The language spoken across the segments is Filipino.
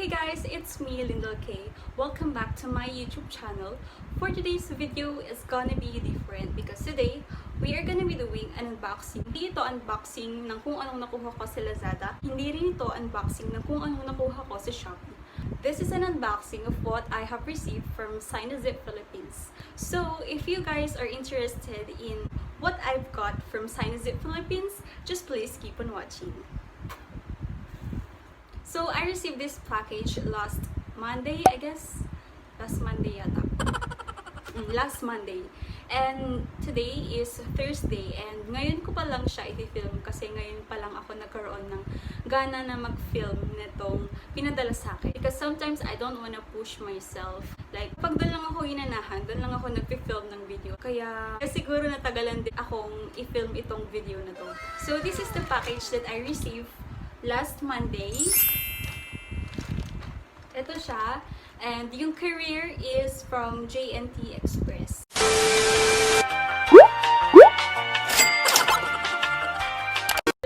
Hey guys, it's me, Lyndellicious. Welcome back to my YouTube channel. For today's video is gonna be different because today we are gonna be doing an unboxing. Hindi ito unboxing ng kung anong nakuha ko sa Lazada. Hindi rin ito unboxing ng kung anong nakuha ko sa Shopee. This is an unboxing of what I have received from Sinuzip Philippines. So if you guys are interested in what I've got from Sinuzip Philippines, just please keep on watching. So, I received this package last Monday, I guess. Last Monday yata. Last Monday. And today is Thursday. And ngayon ko pa lang siya i-film kasi ngayon pa lang ako nagkaroon ng gana na mag-film nitong pinadala sa akin. Because sometimes I don't wanna push myself. Like, pag doon lang ako inanahan, doon lang ako nag-film ng video. Kaya siguro natagalan din akong i-film itong video na to. So, this is the package that I received last Monday. Ito siya. And yung courier is from J&T Express.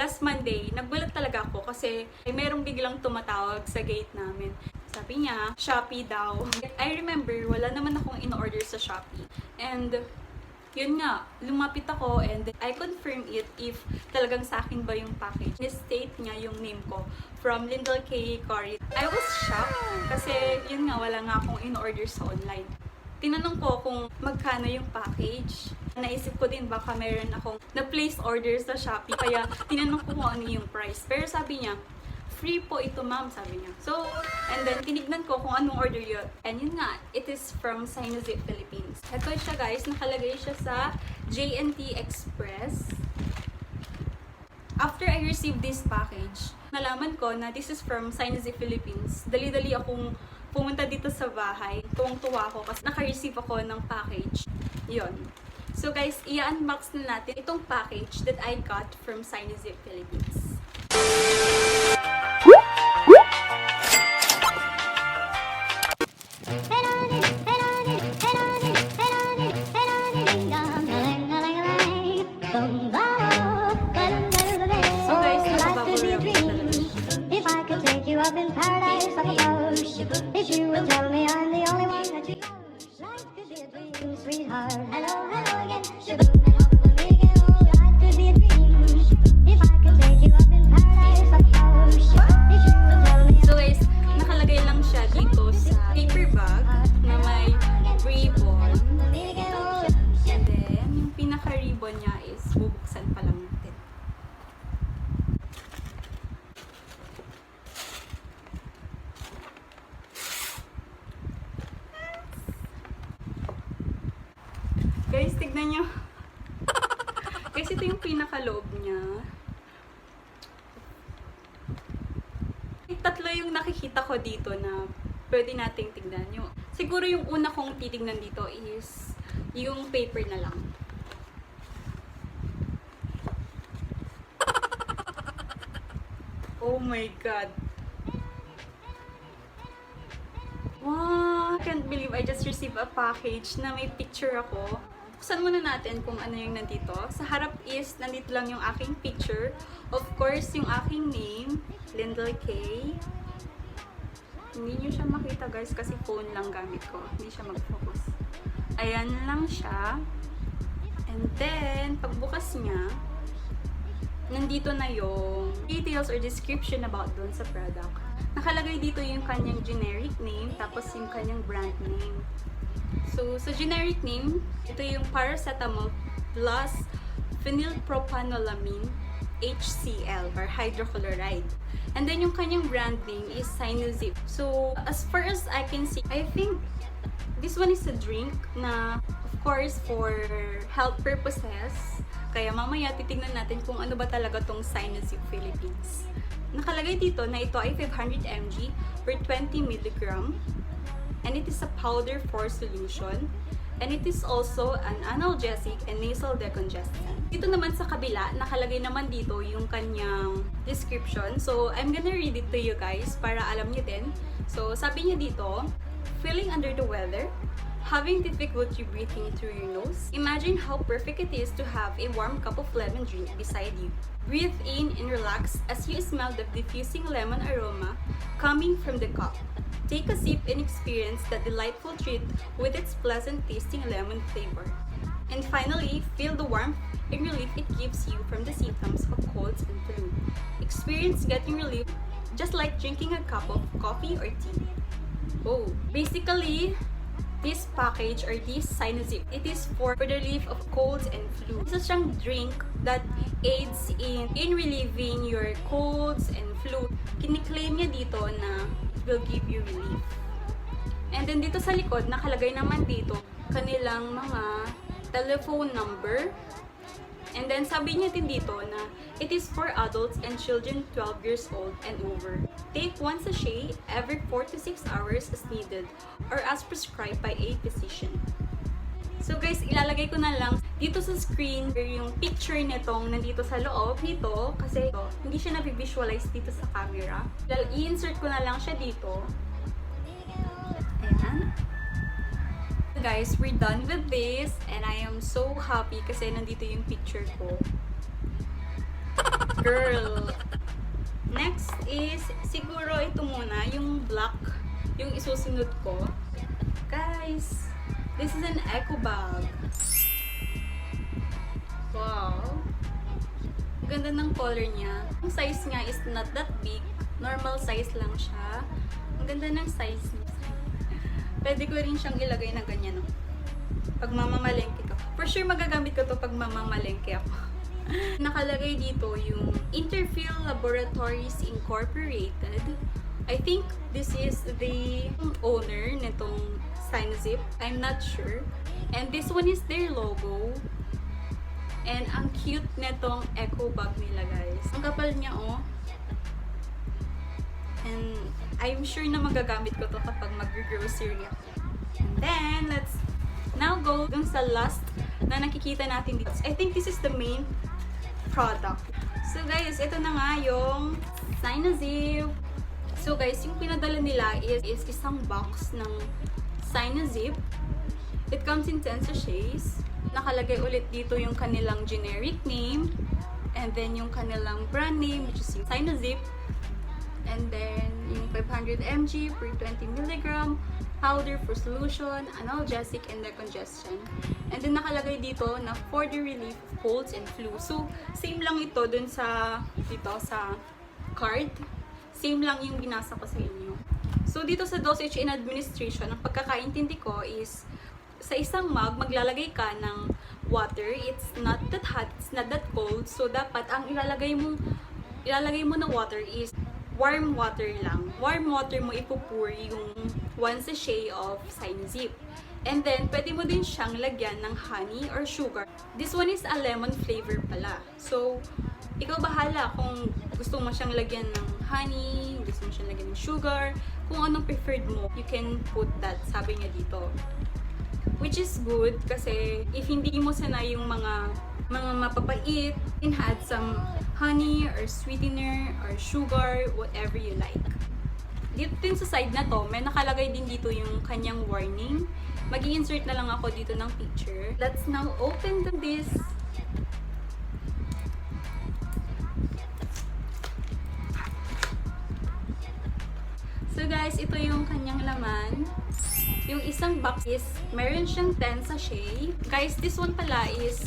Last Monday, nagbulat talaga ako kasi merong biglang tumatawag sa gate namin. Sabi niya, Shopee daw. I remember, wala naman akong in-order sa Shopee. And yun nga, lumapit ako and I confirm it if talagang sa akin ba yung package. State niya yung name ko from Lyndellicious, curated. I was shocked kasi yun nga, wala nga akong in-order sa online. Tinanong ko kung magkano yung package. Naisip ko din baka meron akong na-place order sa Shopee kaya tinanong ko kung ano yung price. Pero sabi niya, free po ito ma'am, sabi niya. So, and then tinignan ko kung anong order yun. And yun nga, it is from Sinuzip Philippines. Ito siya guys, nakalagay siya sa J&T Express. After I received this package, nalaman ko na this is from Sinuzip Philippines. Dali-dali akong pumunta dito sa bahay. Tuwang-tuwa ako kasi naka-receive ako ng package. Yun. So guys, i-unbox na natin itong package that I got from Sinuzip Philippines. Up in paradise, I suppose. If you would tell me I'm the only one that you know, life could be a dream, sweetheart. Hello, hello again. Shaboom, and hopefully again, oh, life could be a dream. If I could take you up in paradise, I suppose. If you would tell me. So guys, nakalagay lang siya dito sa paper bag na may ribbon. And then, yung pinaka-ribbon niya is bubuksan pa lang natin. Guys, tignan nyo. Guys, ito yung pinaka-loob niya. Tatlo yung nakikita ko dito na pwede nating tignan. Siguro yung una kong titignan dito is yung paper na lang. Oh my God. Wow! I can't believe I just received a package na may picture ako. Buksan muna natin kung ano yung nandito. Sa harap is, nandito lang yung aking picture. Of course, yung aking name, Lyndellicious. Hindi nyo siya makita guys kasi phone lang gamit ko. Hindi siya mag-focus. Ayan lang siya. And then, pagbukas niya, nandito na yung details or description about dun sa product. Nakalagay dito yung kanyang generic name, tapos yung kanyang brand name. So, sa generic name, ito yung Paracetamol Phenylpropanolamine HCl or hydrochloride. And then yung kanyang brand name is Sinuzip. So, as far as I can see, I think this one is a drink na, of course, for health purposes. Kaya mamaya titignan natin kung ano ba talaga tong Sinuzip Philippines. Nakalagay dito na ito ay 500 mg per 20 mg. And it is a powder for solution. And it is also an analgesic and nasal decongestant. Dito naman sa kabila, nakalagay naman dito yung kanyang description. So, I'm gonna read it to you guys para alam niyo din. So, sabi niya dito, feeling under the weather, Having difficulty breathing through your nose? Imagine how perfect it is to have a warm cup of lemon drink beside you. Breathe in and relax as you smell the diffusing lemon aroma coming from the cup. Take a sip and experience that delightful treat with its pleasant tasting lemon flavor. And finally, feel the warmth and relief it gives you from the symptoms of colds and flu. Experience getting relief just like drinking a cup of coffee or tea. Oh, basically, this package or this Sinuzip, it is for the relief of colds and flu. Isa siyang drink that aids in relieving your colds and flu. Kiniklaim niya dito na it will give you relief. And then dito sa likod, nakalagay naman dito kanilang mga telephone number. And then sabi niya din dito na it is for adults and children 12 years old and over. Take one sachet every 4 to 6 hours as needed or as prescribed by a physician. So guys, ilalagay ko na lang dito sa screen yung picture nitong nandito sa loob nito kasi ito, hindi siya na-visualize dito sa camera. I-insert ko na lang siya dito. Ayan. Guys, we're done with this and I am so happy kasi nandito yung picture ko. Girl! Next is, siguro ito muna, yung black, yung isusunod ko. Guys, this is an eco bag. Wow! Ganda ng color niya. Yung size niya is not that big. Normal size lang siya. Ang ganda ng size niya. Pwede ko rin siyang ilagay na ganyan, no? Pag mamamalengke ko. For sure, magagamit ko to pag mamamalengke ako. Nakalagay dito yung Interfield Laboratories Incorporated. I think this is the owner nitong Sinuzip. I'm not sure. And this one is their logo. And ang cute nitong eco bag nila, guys. Ang kapal niya, oh. And I'm sure na magagamit ko to kapag mag-grocery ako. And then, let's now go dun sa last na nakikita natin dito. I think this is the main product. So guys, ito na nga yung Sinuzip. So guys, yung pinadala nila is isang box ng Sinuzip. It comes in 10 sachets. Nakalagay ulit dito yung kanilang generic name. And then yung kanilang brand name, which is yung Sinuzip. And then, yung 500 mg per 20 mg powder for solution, analgesic, and decongestion. And then, nakalagay dito na for the relief of colds and flu. So, same lang ito dun sa, dito sa card. Same lang yung binasa ko sa inyo. So, dito sa dosage and administration, ang pagkakaintindi ko is, sa isang mug, maglalagay ka ng water. It's not that hot, it's not that cold. So, dapat, ang ilalagay mo na water is warm water lang. Warm water mo ipupur yung 1 sachet of Sinuzip. And then, pwede mo din siyang lagyan ng honey or sugar. This one is a lemon flavor pala. So, ikaw bahala kung gusto mo siyang lagyan ng honey, gusto mo siyang lagyan ng sugar, kung anong preferred mo, you can put that, sabi niya dito. Which is good kasi if hindi mo sanay yung mga mapapait, you can add some honey or sweetener or sugar, whatever you like. Dito din sa side na to, may nakalagay din dito yung kanyang warning. Mag-i-insert na lang ako dito ng picture. Let's now open this. So guys, ito yung kanyang laman. Yung isang box is, meron siyang 10 sachet. Guys, this one pala is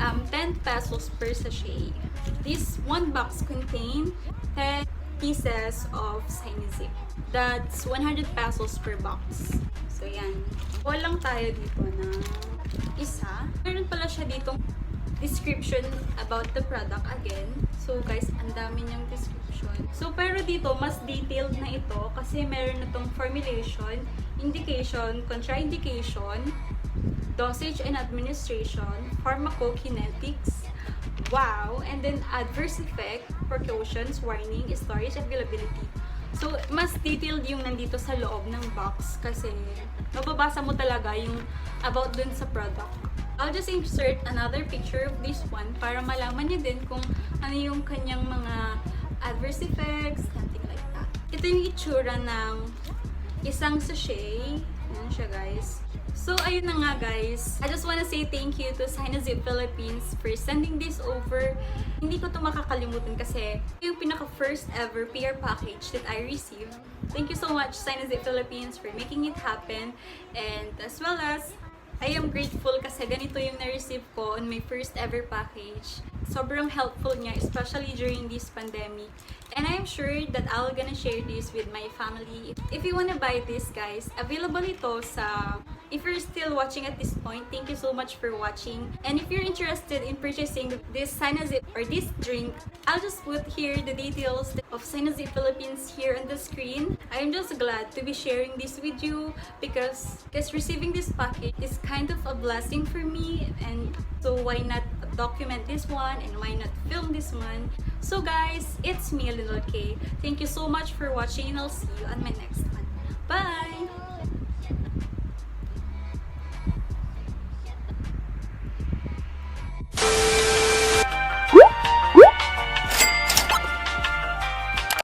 10 pesos per sachet. This one box contains 10 pieces of Sinuzip. That's 100 pesos per box. So, yan. Walang tayo dito na isa. Meron pala siya ditong description about the product again. So, guys, ang dami niyang description. So, pero dito, mas detailed na ito kasi meron na itong formulation, indication, contraindication, dosage and administration, pharmacokinetics, wow, and then adverse effect, precautions, warning, storage availability. So, mas detailed yung nandito sa loob ng box kasi mababasa mo talaga yung about dun sa product. I'll just insert another picture of this one para malaman niyo din kung ano yung kanyang mga adverse effects, something like that. Ito yung itsura ng isang sachet. Ayan siya, guys. So, ayun na nga guys. I just wanna say thank you to Sinuzip Philippines for sending this over. Hindi ko to makakalimutan kasi yung pinaka-first ever PR package that I received. Thank you so much, Sinuzip Philippines, for making it happen. And as well as, I am grateful kasi ganito yung na-receive ko on my first ever package. Sobrang helpful niya, especially during this pandemic. And I'm sure that I'll gonna share this with my family. If you wanna buy this, guys, available ito sa... If you're still watching at this point, thank you so much for watching. And if you're interested in purchasing this Sinuzip or this drink, I'll just put here the details of Sinuzip Philippines here on the screen. I'm just glad to be sharing this with you because receiving this package is kind of a blessing for me, and so why not document this one and why not film this one. So guys, it's me, Lyndellicious. Thank you so much for watching and I'll see you on my next one. Bye!